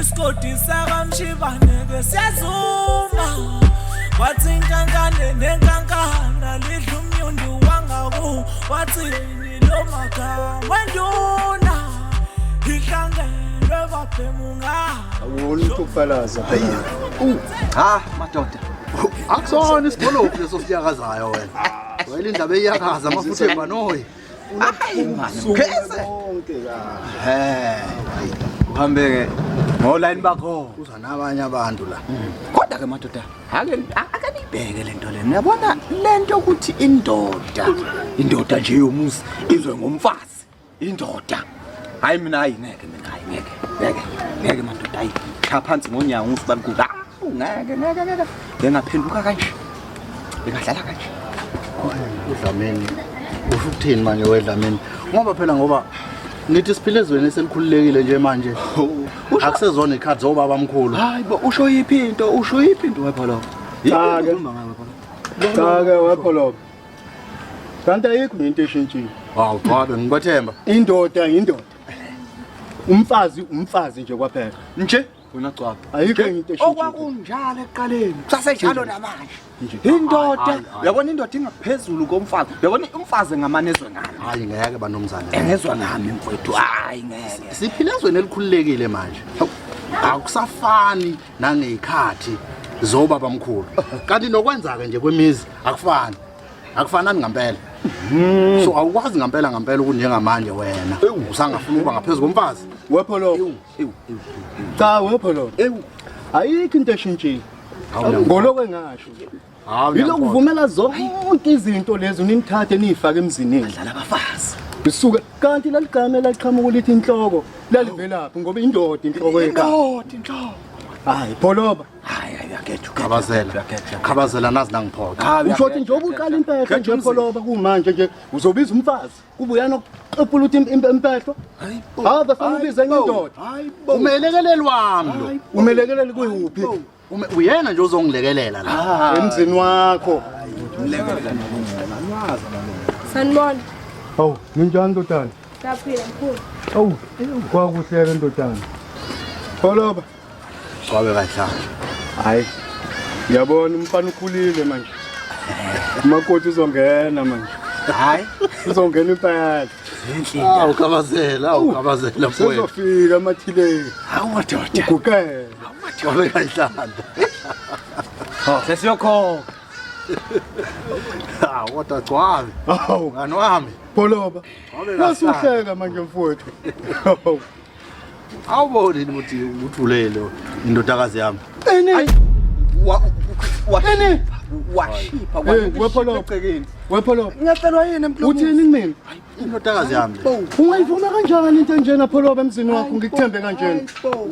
isigodi sakamshibane ke siyazuma wathi inkankane nenkankana lidla umnyundu wangaku wathi lo magama wenduna ihlangelwe baphemunga awona ukufalaza ha madoda akusona isigolofu leso siyakazayo wena wena indaba eyakaza amafutha ebanoyi konke la uhambeke ngoline bakho uza nabanye abantu la kodwa ke madoda akanibheke lento le uyabona lento ukuthi indoda nje yomuzi izwe ngomfazi indoda hayi mina ayingeke ngeke madoda hayi cha phansi ngonyawo ngisibalikuka ngeke ngaphenduka kanje bengadlala kanje uDlamini usho ukuthini manje weDlamini ngoba nithi siphile ezweni eselikhululekile nje manje akusezona ikhadi zobaba omkhulu hayi bo usho yiphi into wepha lo cha ke wepha lo kanti ayikho into eshintshile hawu cha ngikwathemba indoda umfazi nje kwaphela nje wena cwapha ayikho into eshintshile okwakunjalo ekuqaleni sasenjalo namanje indoda uyabona indoda ingaphezulu komfazi uyabona umfazi ngamanezwe ngami hayi ngeke banomzana engezwe ngami mfowethu hayi ngeke siphile ezweni elikhululekile manje akusafani nangezikhathi zobaba omkhulu kanti nokwenza ke nje kwemizi akufanani ngempela so awukwazi ngempela kunjengamanje wena usangafuna ukuba ngaphezulu komfazi wepha lo cha wepha lo ayikho into eshintshile ngolokwe ngasho yilokhu uvumela zonke izinto lezo ninithathe nifake emzini dlala abafazi bisuka kanti laligama laqhamuka lithi inhloko lalivelaphi ngoba indoda inhloko inhloko hayi pholoba hayi yakethu khabazela nazi nangiphotha usho ukuthi njengoba uqala impehlo nje pholoba kumanje nje uzobiza umfazi kuba uyana oqephula uthi impehlo hayi bafuna ubiza indoda umelekeleli wami lo umelekeleli kuyuphi uyena nje uzongilekelela la emzini wakho Sanibona. Hawu, ninjani ndodana? Saphila mkhulu. Hawu, kwakuhle ke ndodana. Pholoba. Kwabe kahle. Hayi. Uyabona umfana ukhulile manje. Umakoti uzongena manje. Hayi, uzongena impela. Awukabazela mfowethu. Sizofika amathileni. Hawu madoda. Ugukela. Kwabe kahle. Sesiyokhokha. Kodwa Cwabe. Hawu, ngani wami. Pholoba. Wasuhleka manje mfowethu. Awuboni ukuthi uthulele indodakazi yami. Ene. Ene. Washipha wepholoba. Wepholoba. Ngiyacelwa yini emhlungwini? Uthini kimi? Indodakazi yami. Ungayivuma kanjani into enjena pholoba emzini wakho ngikuthembe kanjena?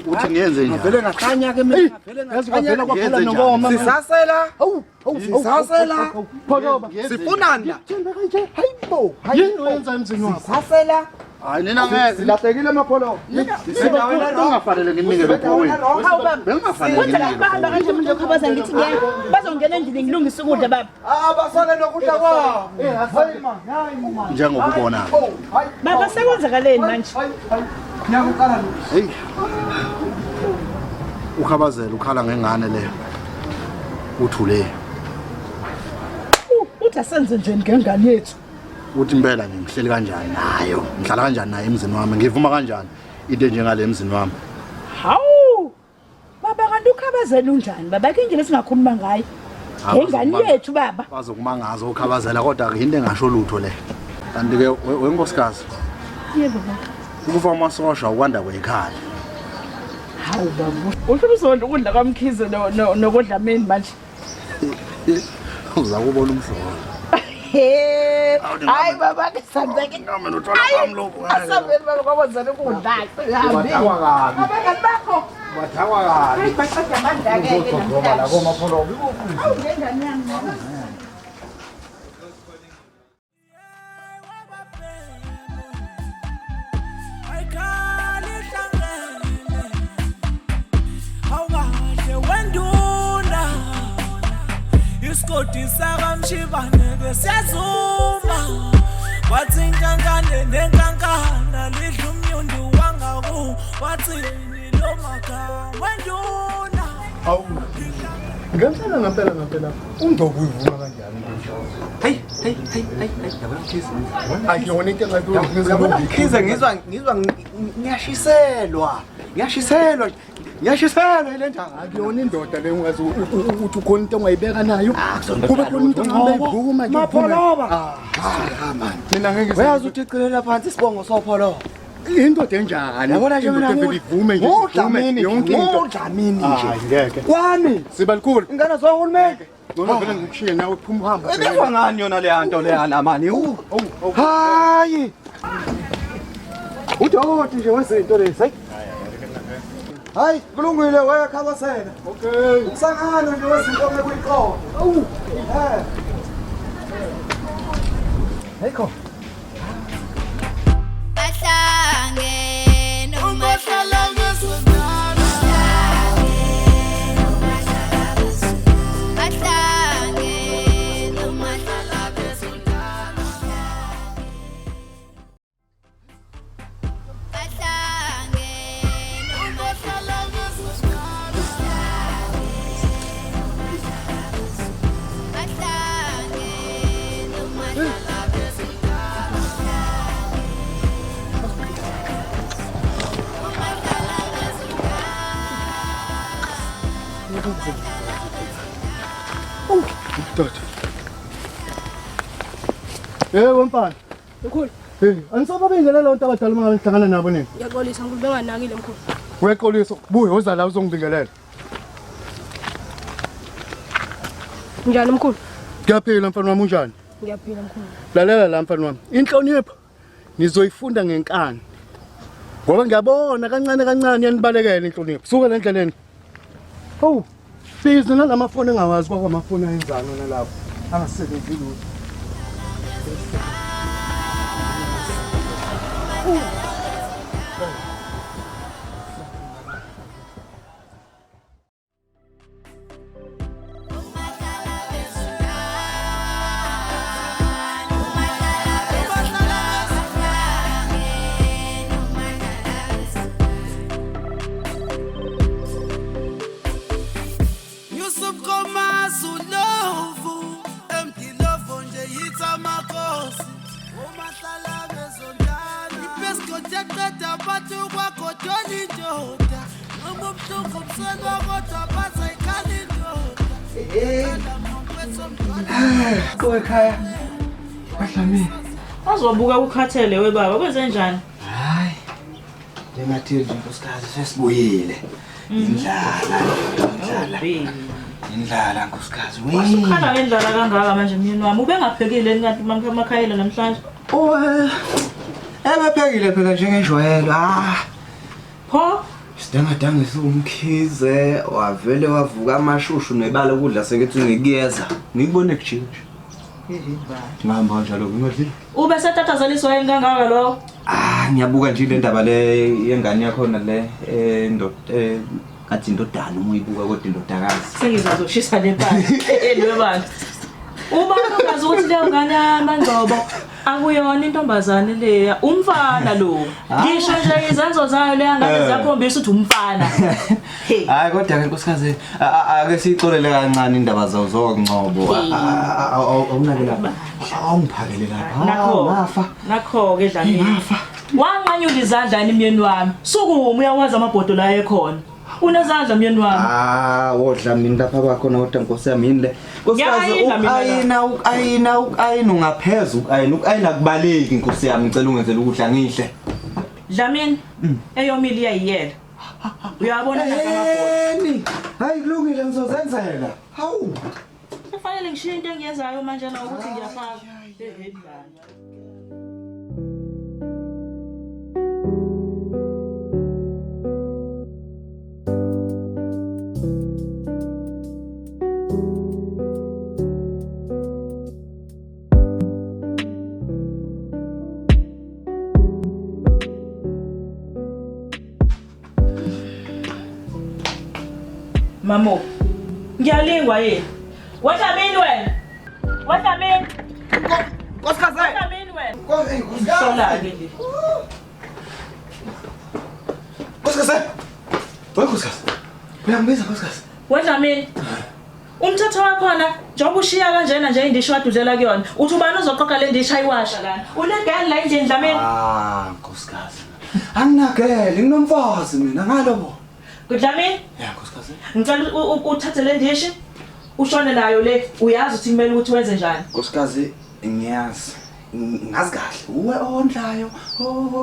Uthi ngiyenze njani? Vele ngakhanya ke mina yazi kwavela kwaphela nokoma. sisasela Sisasela. Pholoba. sifunana Ngikuthembe kanje. Hayibo. Yini oyenza emzini wakho? sisasela Hayi nina ngeke Silahlekile amapholo. ungafanele nginike lophowini. Bengafanele Bahamba kanje manje ukhabaza ngithi ngeke bazongena endlini ngilungisa ukudla baba. abasale nokudla kwabo njengokubona. Baba sekwenzakaleni manje? Hey. Ukhabazela ukhala ngengane le. Uthule. Uthi asenze nje ngengane yethu. Uthi impela ngihleli kanjani nayo? Ngihlala kanjani naye emzini wami? Ngivuma kanjani into njengale emzini wami? Hawu. Baba kanti ukhabazela unjani? Baba ke indlela singakhuluma ngayo. Ngengane yethu baba. Bazokumangaza ukhabazela kodwa ke into engasho lutho le. Kanti ke wenkosikazi. Yebo baba. Ukufa amasosha ukwanda kwekhaya. Hawu baba. Usho uzondla ukudla kwamkhize nokodlameni manje. Uza kubona umhlobo. Hayi baba ngisenzeke. Nami nothola kwami lokho. Asabeni baba kwabonzana ukudla. Hambi. Abangani bakho. Bathakwa kabi. Hayi baqeda amandla ke Ngoba la komapholobi. Awu ngengane yami. isigodi sakamshibane ke siyazuma wathi inkankane nenkankana lidla umnyundu wangaku wathi lo amagama enduna. Awu. Ngempela. Undobo uyivuma kanjani nje? Hey. Yabona Mkhize. Ayona into Yabona Mkhize ngizwa ngiyashiselwa ile ndaba. akuyona indoda le ungazi ukuthi ukhona into ongayibeka nayo. Kube khona into ongayivuma nje. Mapholoba. Man. Mina ngeke Uyazi ukuthi iqilela phansi isibongo sopholoba. indoda enjani? Yabona nje mina ivume nje. Yonke into. Dlamini nje. Ngeke. Kwani? Sibalikhulu. Ingane zohulumeni. Ngona vele ngikushiye nawe phuma uhamba. Ebekwa ngani yona le nto leyana mani? Hayi. Udokoti nje wezinto lezi. Hayi, kulungile wayakhabasela. Okay. Usangana nje wezinto ngekuyiqoqa. Awu. Heyko. Ahlangene umahlala ngesondana. Ahlangene umahlala ngesondana. Ahlangene umahlala ngesondana. Ahlangene umahlala Dot. Yebo mfana. Mkhulu, Anisaba bengelela lonto abadala uma ngihlangana nabo nini? ngiyaxolisa mkhulu benganakile mkhulu. Weqoliso, buye uza la uzongibingelela. Njani mkhulu? Ngiyaphila mfana wami unjani? Ngiyaphila mkhulu. Lalela la mfana wami. Inhlonipho nizoyifunda ngenkani. Ngoba ngiyabona kancane yanibalekela inhlonipho. Suka la endleleni. Oh, busy nalamafoni engawazi kwakwamafoni ayenzana nalapho. Angasebenzi lutho. Yusuf Komas ulovu emdilovu nje yitha makosi umahlala bezondana ibesikoti yaqeda bathi kwagodoni indoda noma ubuhlungu buselwa kodwa bathi ayikhali indoda Ekhaya. Bahlamini. Azobuka ukhathele webaba kwenze njani? Hayi. Njengathi nje nkosikazi sesibuyile. Indlala nkosikazi. Wasukhala ngendlala kangaka manje myeni wami ubengaphekile ngathi mamakhayela namhlanje. Ebephekile phela njengenjwayelo. Pho Sidanga Umkhize wavele wavuka amashushu nebala ukudla sekethi ngikuyeza. Ngikubone kujinja. Ngihamba kanjalo ngimadlile. ube setathazeliswa yini kangaka lo? Ngiyabuka nje le ndaba le yengane yakho le indoda athi indodana uma uyibuka kodwa indodakazi. Sengizazoshisa le phansi. Lwebani. Uma ungazi ukuthi leyo ngane yaMangcobo akuyona intombazane leya, umfana lo. Ngisho nje izenzo zayo leya ngane ziyakhombisa ukuthi umfana. Hayi kodwa ke nkosikazi ake sixolele kancane indaba zawo zoNgcobo. Awunakela. Awungiphakele lapha. Nakho ke Dlamini. Wanqanyula izandla imyeni wami. Sukuma uyawazi amabhodo la ekhona. Unezandla myeni wami. Wodlamini lapha bakhona kodwa Nkosi yami yini le. Nkosikazi ayina ungaphezulu ayina kubaleki Nkosi yami ngicela ungenzele ukudla ngihle. Dlamini eyomili iyayiyela. Uyabona amabhodo. Hayi kulungile ngizozenzela. Hawu. Kufanele ngishiye into engiyenzayo manje na ukuthi ngiyafaka. Ehedlana. Mamo, ngiyalingwa yini? Wadlamini wena? Wadlamini? Nkosikazi. Wadlamini wena? Nkosikazi. Sola ke nje. Nkosikazi. Wekhosikazi. Uyangibiza nkosikazi. Wedlamini. Umthetho wakhona njengoba ushiya kanjena nje indisho wadudlela kuyona. Uthi ubani uzoqoqa le ndisha ayiwasha lana. Unegani la endlini Dlamini? Nkosikazi. Anginagele nginomfazi mina ngalobo. Dlamini? Yeah, nkosikazi. Ngicela uthathe le ndishi. Ushone nayo le. Uyazi ukuthi kumele ukuthi wenze njani. Nkosikazi ngiyazi. Ngazi kahle. Uwe ondlayo.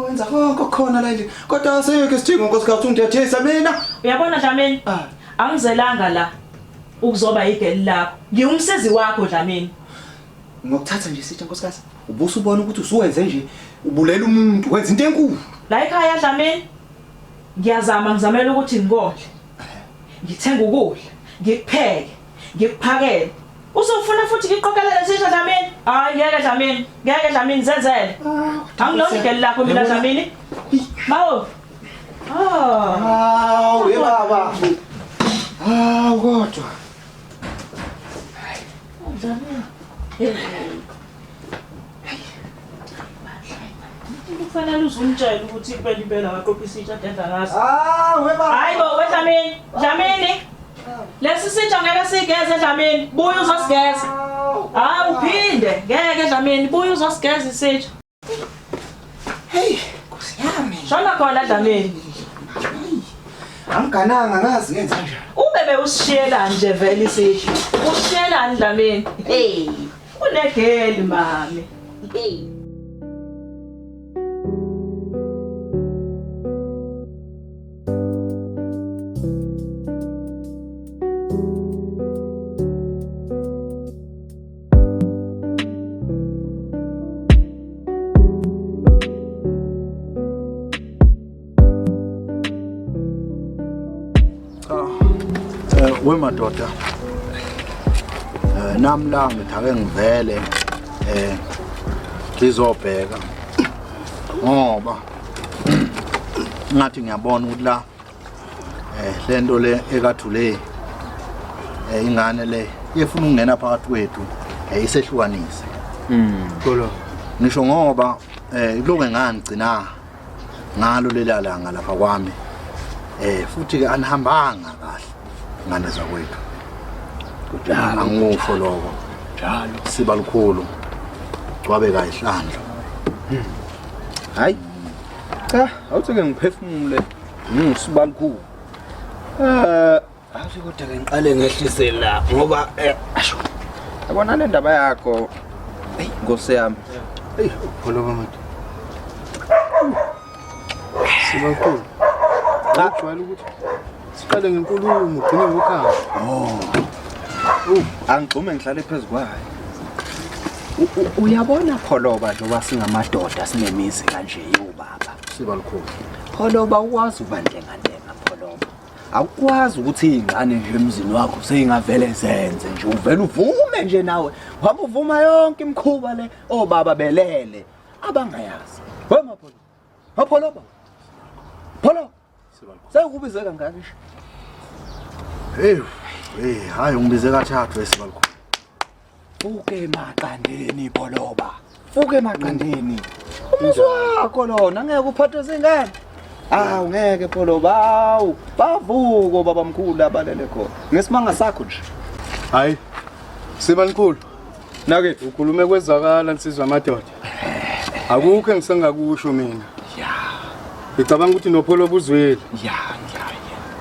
Wenza konke khona la endlini. Kodwa asikho isidingo nkosikazi ungithethisa mina. Uyabona Dlamini? Angizelanga la. Ukuzoba igeli lakho. Ngiyumsizi wakho Dlamini. Ngokuthatha nje isitsha nkosikazi. Ubuso ubona ukuthi usuwenze nje ubulela umuntu wenza into enkulu. La ekhaya Dlamini. Ngiyazamela ukuthi ngikondle. Ngithenga ukudla, ngikupheke, ngikuphakele. Uzofuna futhi ngiqokelele sisha Dlamini? Hayi ngeke Dlamini. Ngeke Dlamini zenzele. Angilona igeli lakho mina Dlamini. Mawo. Ye baba. Kodwa. Kufanele uzumtshela ukuthi impela waqopha isitsha adenza ngaso. We baba. Hayibo Dlamini, Dlamini. Lesi sitsha ngeke sigeze Dlamini. Buya uzosigeza. Uphinde. Ngeke Dlamini, buya uzosigeza isitsha. Hey, Nkosi yami. Shona khona Dlamini. Angigananga ngazi ngenza njani. Ubebe usishiyelani nje vele isitsha. Usishiyelani Dlamini? Hey, unegeli mami. Hey. Wemadoda. Namla ngithake ngivele ngizobheka. Ngoba ngathi ngiyabona ukuthi la lento le ekathule ingane le ifuna ukungena phakathi kwethu isehlukanise. Kolo. Ngisho ngoba iloke ngangigcina ngalo lelalanga lapha kwami. Futhi ke anihambanga kahle ngane zakwethu. Kujala ngufo lokho. Njalo siba likhulu. Wabeka ihlandla. Hayi. Cha, awutheke ngiphefumule. Ngisiba likhulu. Awuthi kodwa ke ngiqale ngehlise la ngoba asho. Yabona le ndaba yakho. Hey, Nkosi yami. Hey, pholoba manje. Siba likhulu. Ujwayele ukuthi siqale ngenkulumo ugcine ngokhaya. Angigcume ngihlale phezukwayo. Uyabona Pholoba njengoba singamadoda sinemizi kanje yobaba. Siba likhulu. Pholoba ukwazi ubandengandenga Pholoba. Awukwazi ukuthi izingane nje emzini wakho seyingavele zenze nje uvela uvume nje nawe. Wabe uvuma yonke imikhuba le obaba belele abangayazi. Wema Pholoba. Pholoba. Pholoba. Sekubize kangaka nje. Hayi ungibize kathathu esiba likhulu. Fuke maqandeni Pholoba. Fuke maqandeni. Umuzwa wakho lona ngeke uphathe zingane. Ungeke Pholoba. Bavuko babamkhulu abalele khona. Ngesimanga sakho nje. Hayi. Siba likhulu. Nake ukhulume kwezakala nsizwa amadoda. Akukho engisengakusho mina. Ngicabanga ukuthi noPholoba uzwele.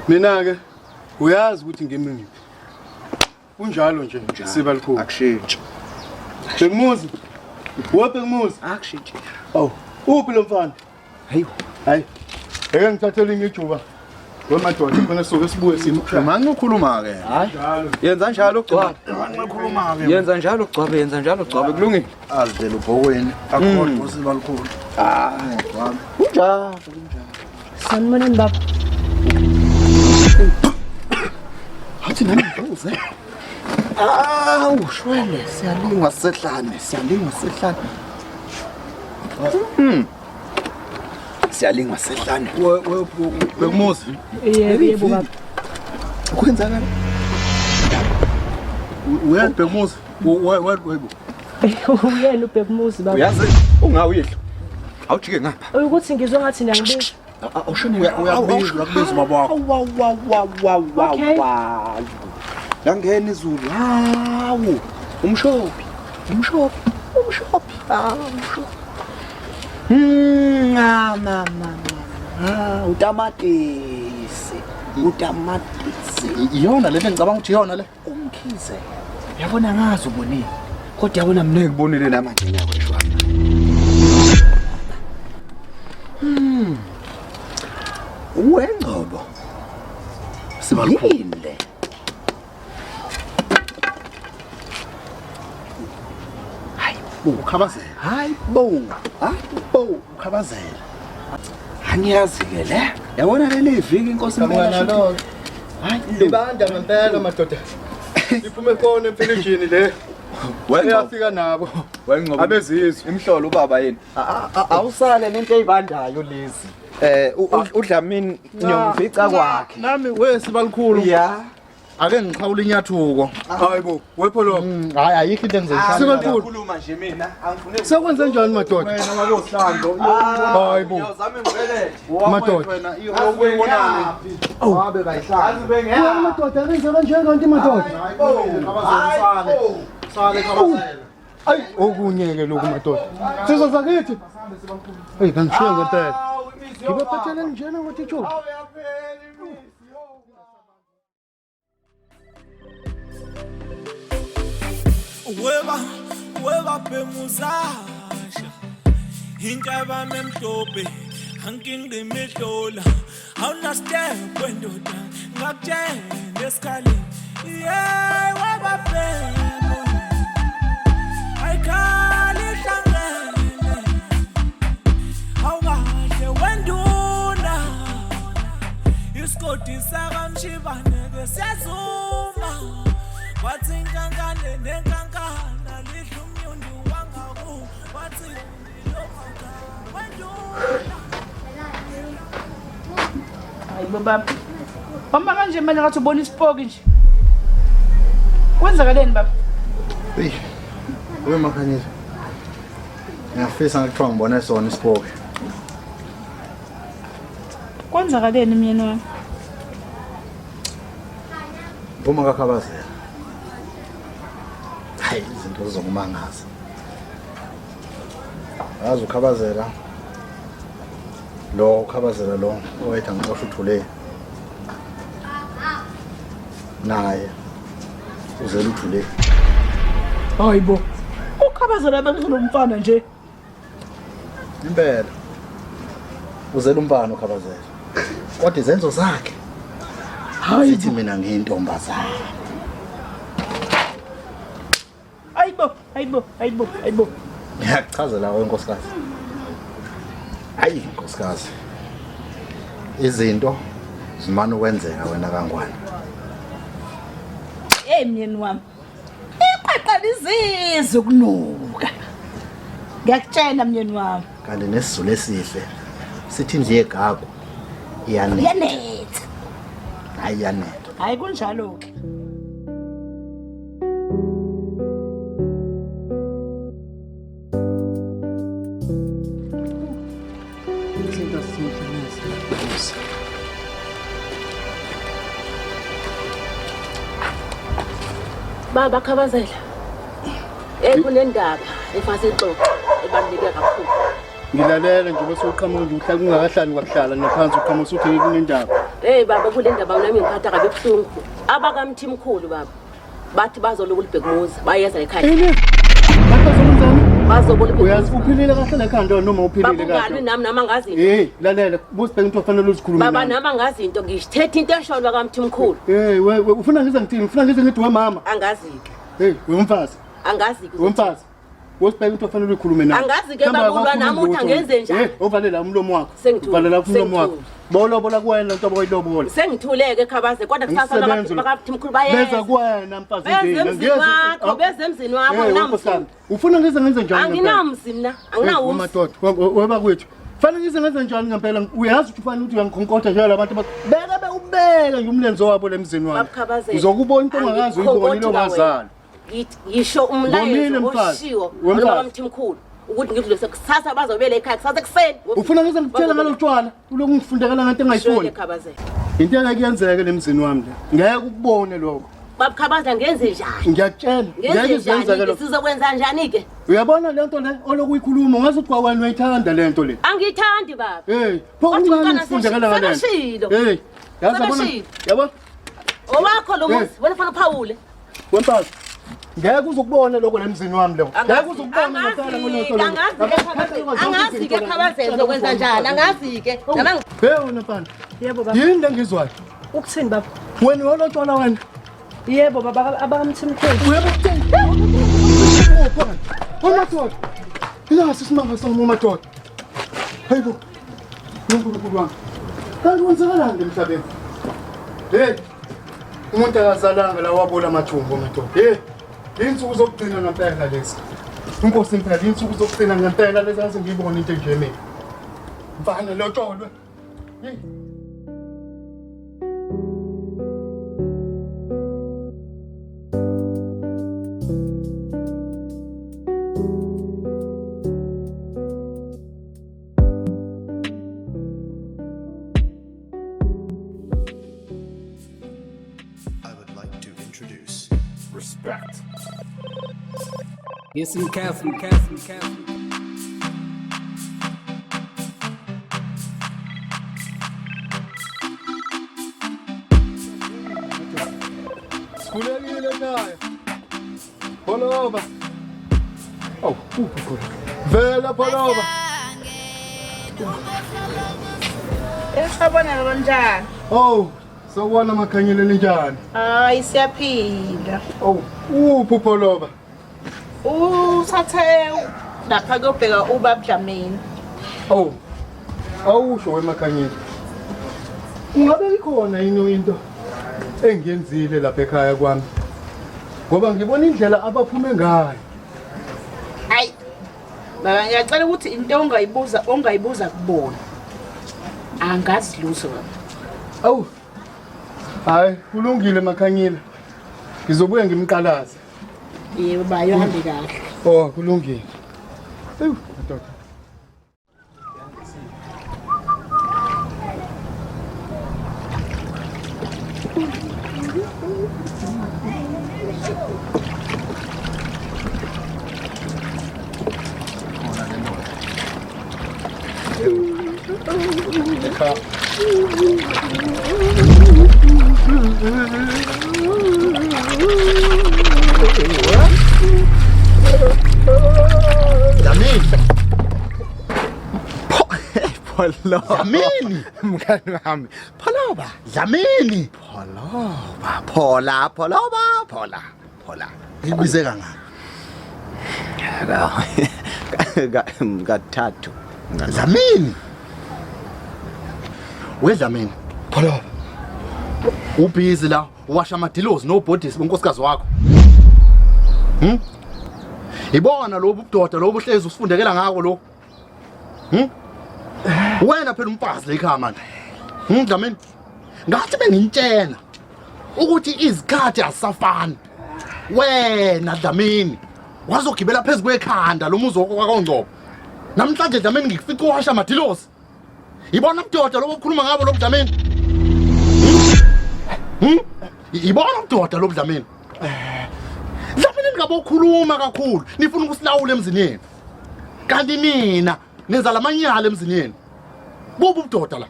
Mina ke uyazi ukuthi ngimini. Kunjalo nje siba likhulu. Akushintshi. Bhekumuzi. Wobhekumuzi. Akushintshi. Uphi lo mfana? Hayi. Eke ngithathele ingijuba. Wemadoda khona soke sibuye simkhaya. Manje ukhuluma ke. Hayi. Yenza njalo ugcwabe. Ngikhuluma ke. Yenza njalo ugcwabe, yenza njalo ugcwabe kulungile. Azivela ubhokweni. Akukho siba likhulu. Kunjalo. Sanibonani baba. Hathi nami ngibuze. Ushwele siyalingwa sehlane. Siyalingwa sehlane. Bhekumuzi. Yebo baba. Kwenzakala. Uyena Bhekumuzi. Webo. Uyena uBhekumuzi baba. Uyazi ungawuyihlo. Awujike ngapha. Ukuthi ngizwe ngathi niyangibiza. Uyakubizwa ubaba wakho. Okay. Langena izulu. Hawu. Umshophi. Mama. Utamatisi. Iyona le ngicabanga ukuthi iyona le. Umkhize. Yabona ngazi ubonile. Kodwa yabona mina ngibonile namanje nyakweshwa. Wengcobo. Sibalinde. Ukhabazela. Hayibo, ukhabazela. Angiyazi ke le. Yabona leli viki inkosi Nalo. Hayi, Libanda ngempela madoda. Iphume khona emfilishini le. Uyafika nabo. wengcobo. Abezizwe. Imhlolo ubaba yini? Awusale lento eyibandayo lezi. Udlamini ngiyomfica kwakhe. Nami wesibalikhulu. Ya. Ake ngiqhawula inyathuko. Hayibo, wepho lo. Hayi ayikho into engizoyishaya. Sibalikhulu. Khuluma nje mina, angifune Sekwenze njani madoda? wena wabohlando. Hayibo. Ngiyozama imvelele. Madoda. Wena okuyibonani? Wabe bayihlala. Wena madoda akenze kanjani kanti madoda? Sale khabazela. Ayi, okunye ke lokhu madoda. Sizwe sakithi. Hey, kangishiya ngempela. Ngibaphathele njena ngothi tsho. Weba bemuzasha Hintaba memtobe Hanking de metola Hauna step wendoda Ngakjene eskali Yeah, weba bemu Aikali hlangene Awale wenduna Iskoti saka mshibane ke siyazuma Wathi inkankane nenkankana lidla umnyundu wangaku wathi ngilomaka wenduna Hayi baba. Mama kanje manje ngathi ubona isipoki nje. Kwenzakaleni baba? Hey. Wewe makhanyisa. Ngiyafisa ngikuthiwa ngibone sona isipoki. Kwenzakaleni myeni wami? Uma kakhabazela. Hayi izinto zizokumangaza. Yazi ukhabazela. Lo ukhabazela lo owayethi ngixoxa uthule. Naye uzela uthule. Hayibo. Ukhabazela benginomfana nje. Impela. Uzela umfana ukhabazela. Kodwa izenzo zakhe. Hayi mina ngiyintombazana. Hayibo. Ngiyakuchazela wenkosikazi. Hayi nkosikazi. Izinto zimana ukwenzeka wena kangwane. Myeni wami. Iqaqalizizwe kunuka. Ngiyakutshela myeni wami. Kanti nesizulu esihle sithi nje egagu iyanetha. Yanetha. Hayi yanetha. Hayi kunjalo ke. Izinto sihle. Baba Khabazela. Kunendaba efase ixoxo ebaluleke kakhulu. Ngilalela nje bese uqhamuka nje uhlala kungakahlali kwakuhlala naphansi uqhamuka uthi kunendaba. Baba kule ndaba nami ngiphatha kabe buhlungu. Abakamthimkhulu baba. Bathi bazoloku libhekumuza bayeza ekhaya. Yini? Bakhazolenzani? Bazobona Uyazi uphilile kahle ekhanda noma uphilile kahle. Babungalwi nami ngazi into. Lalela busibheka into ofanele uzikhulume. Baba nami ngazi into ngishithethe into esholo kaMthimkhulu. We ufuna ngize ngithini? Ufuna ngize ngithi wemama? Angazi ke. Wemfazi. Angazi ke. Wemfazi. Wosibheka into ofanele ukhulume nayo. Angazi ke babulwa nami uthi angenze njani. Uvalela umlomo wakho. Uvalela umlomo wakho. Bolobola kuwena into oboyilobola. Sengithuleke Khabaze kodwa kusasa bakaMthimkhulu bayeza. Beza kuwena mfazi ndini. Bezemzini wakho namsi. Ufuna ngize ngenze njani? Anginamsi mina. Anginawo. Madoda, weba kwethu. Fanele ngize ngenze njani ngempela? Uyazi ukuthi ufanele ukuthi uyangikhonkotha njalo abantu beke ubeke nje umlenzo wabo lemzini wami. Ngizokubona into ongakazi uyibonile ongazali. Ngisho umlayezo oshiwo ngoba Mthimkhulu ukuthi ngidlule sekusasa bazobele ekhaya kusasa kuseni. Ufuna ngize ngitshela ngalotshwala uloku ngifundekela ngento engayifuni. Into engakuyenzeka lemzini wami le. Ngeke ukubone lokho. Babukhabazela ngenze njani? Ngiyakutshela. Ngeke izenzeke lokho. Sizokwenza njani ke? Uyabona lento le olokuyikhuluma ngathi uthi kwawena uyayithanda lento le. Angiyithandi baba. Hey, pho ungani ngifundekela ngalento. Hey, yazabona. Yabo? Owakho lo muzi, wena ufana uphawule. Wemphathi. Ngeke uzukubona lokho lemzini wami lo. Ngeke uzukubona ngicela ngolotho lo. Angazi ke khabazela uzokwenza njani? Angazi ke. Nami wena mfana. Yebo baba. Yini engizwayo? Ukuthini baba? Wena wolotshwala wena. Yebo baba abamthimkhulu. Uyabuthini? Umadoda. Ila sisimanga sami umadoda. Hayibo. Ngokukhulu wami. Kanti wenzakalani emhlabeni? Hey. Umuntu akazalanga la wabola amathumbu umadoda. Hey. Insuku zokugcina ngempela lezi. Inkosi impela insuku zokugcina ngempela lezi aze ngiyibone into nje mina. Mfana lo tsholo. Hey. Respect. Get some castle. Sikhulekile ekhaya. Pholoba. Awu, upho. Vela pholoba. Esabona kanjani? Oh, sawubona makhanyeleni njani? Hayi siyaphila. Oh, upho pholoba. Usathe lapha kuyobheka ubaba Dlamini. Oh. Awusho wemakhanyeni. Ungabe ikhona into engiyenzile lapha ekhaya kwami. Ngoba ngibona indlela abaphume ngayo. Hayi. Baba ngiyacela ukuthi into ongayibuza kubona. Angazi luso baba. Awu. Hayi, kulungile makhanyile. Ngizobuya ngimqalaze. Yebo bayo hambe kahle. Oh, kulungile. Madoda. Dlamini mngani wami pholoba Dlamini phola ibize kangaka kathathu Dlamini Dlamini pholoba ubhizi la washa amadilozi nobhodisi bonkosikazi wakho ibona lo budoda lo buhlezi usifundekela ngako lo wena phela umfazi lekhaya manje Dlamini ngathi bengintshela ukuthi izikhathi asafani wena Dlamini wazogibela phezulu kwekhanda lo muzi wakwaNgcobo namhlanje Dlamini ngikufica uwasha amadilozi ibona ubudoda lo bukhuluma ngabo lo Dlamini ibona ubudoda lo Dlamini Dlamini ningabokhuluma kakhulu nifuna ukusilawula emzini yenu kanti nina nenza lamanyala emzini yenu bubu ubudoda la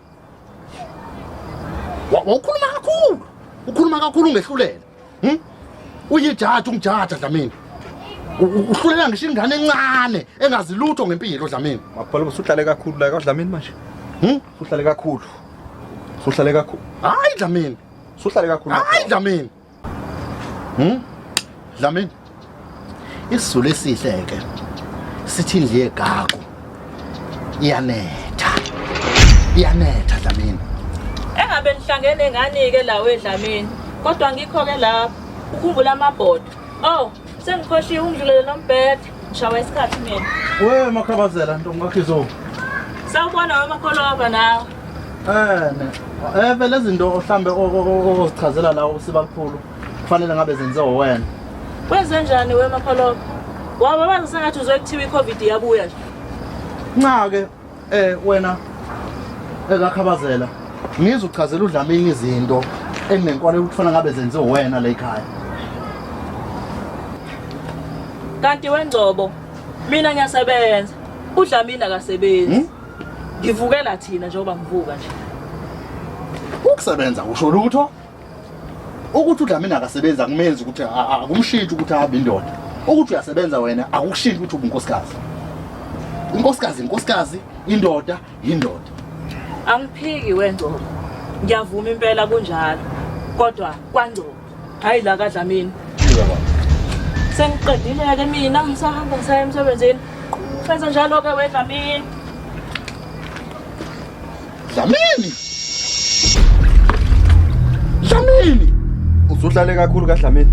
ukhuluma kakhulu ngehlulela uyijaji ungijaja Dlamini uhlulela ngisho ingane encane engazi lutho ngempilo Dlamini Mapholoba usuhlale kakhulu la kaDlamini manje. Usuhlale kakhulu. Hayi Dlamini. Usuhlale kakhulu. Hayi Dlamini. Dlamini. Isizulu esihle ke. Sithi ndle egagu. Iyanetha Dlamini. Engabe nihlangene ngani ke la weDlamini kodwa ngikho ke lapha ukhumbula amabhodo. Oh, sengikhoshiwe ungidlulele nombhedo. Shawa isikhathi mina. We makhabazela ntombi ngakho izo. Sawubona weMapholoba nawe. Vele izinto mhlambe ozichazela la usibakhulu kufanele ngabe zenziwe wena. Wenze njani weMapholoba? Waba manje sengathi uzwe kuthiwa iCovid yabuya nje. Nxa ke wena ekakhabazela ngizochazela uDlamini izinto enenkolelo ukufana ngabe zenziwe wena la ekhaya. Kanti weNgcobo mina ngiyasebenza. UDlamini akasebenzi. Ngivukela thina njengoba ngivuka nje. Ukusebenza usho lutho? Ukuthi uDlamini akasebenza akumenzi ukuthi akumshintshi ukuthi abe indoda. Ukuthi uyasebenza wena akukushintsha ukuthi ubunkosikazi. Inkosikazi, indoda, indoda. Angiphiki weNgcobo. Ngiyavuma impela kunjalo. Kodwa kwaNgcobo hayi la kaDlamini. Sengiqedile ke mina ngisahamba ngisaya emsebenzini. Senza njalo ke weDlamini. Dlamini. Usuhlale kakhulu kaDlamini.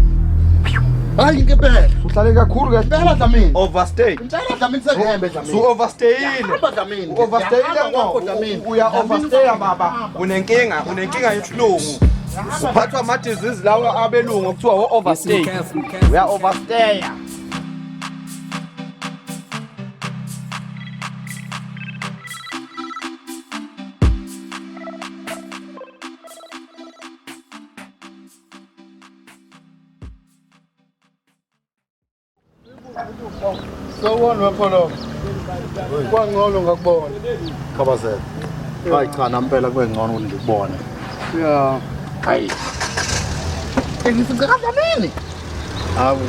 Hayi ngempela. Uhlale kakhulu Ngempela Dlamini. Overstay. Ngempela Dlamini sekuhembe Dlamini. Su overstayile. Hamba Dlamini. Overstayile ngo. Uya overstaya baba. Unenkinga yesihlungu. Uphathwa ama disease lawa abelungu kuthiwa wo overstay. Uya overstaya. Sawona pholo. Kwangcono ngakubona. Khabazela. Hayi cha nampela kwengcono ukuthi ngikubone. Ya. Hayi. Engifika Dlamini. Hawu.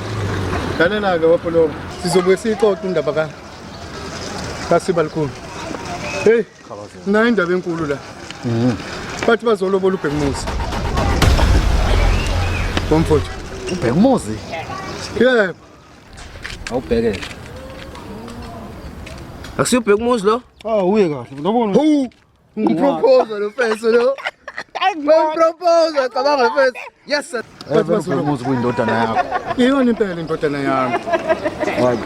Kanena ke wapholo. Sizobuye sixoxe indaba kaSibalikhulu. Hey, Khabazela. Na indaba enkulu la. Bathi bazolobola uBhekumuzi. Komfuthu. uBhekumuzi Yebo. awubhekele akusiyo uBhekumuzi lo Uye kahle. Ngiyabona. Umpropose lo face lo. Umpropose cabanga face. Yes sir. uBhekumuzi kuyindodana yakho Iyona impela indodana yami.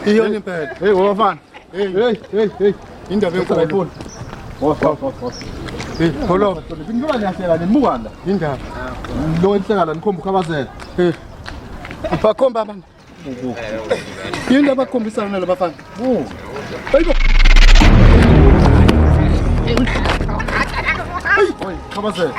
Iyona impela. Hey wafana. Hey. Indaba enkulu. Hey, pholo. Nginoba niyaseka nimukanda. Indaba. Lo enhlekala nikhomba ukhabazela. Bakhomba abantu. Yini abakhombisana nalabafana? Hayibo. Hey, khabazela.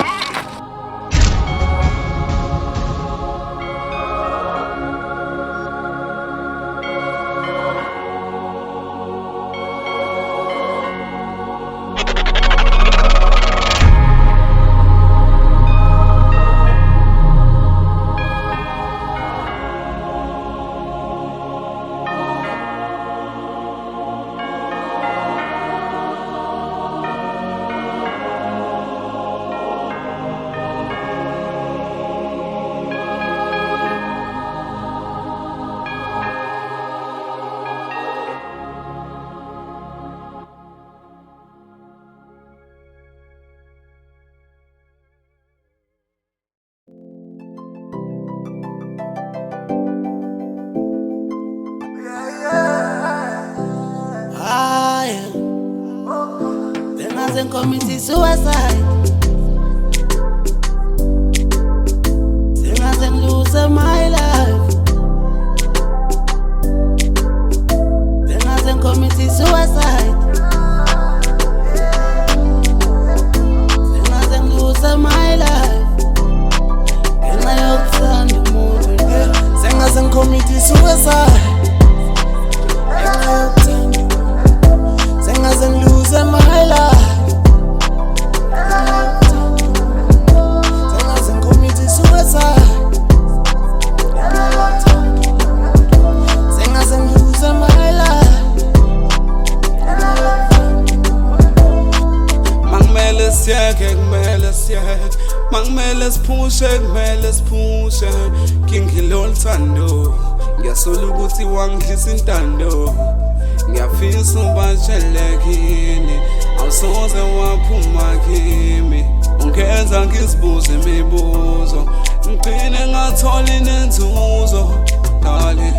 Commit suicide. Singers and lose my life. Singers and commit suicide. Singers and lose my life. And I hope the mood. Singers and commit suicide. Singers and lose my life. Mangmele sipushe Kingilo lthando Ngiyasola ukuthi wangidlisa intando Ngiyafisa ubatshelekini Awusoze waphuma kimi Ungenza ngisibuze imibuzo Ngigcine ngatholi nenzuzo Darling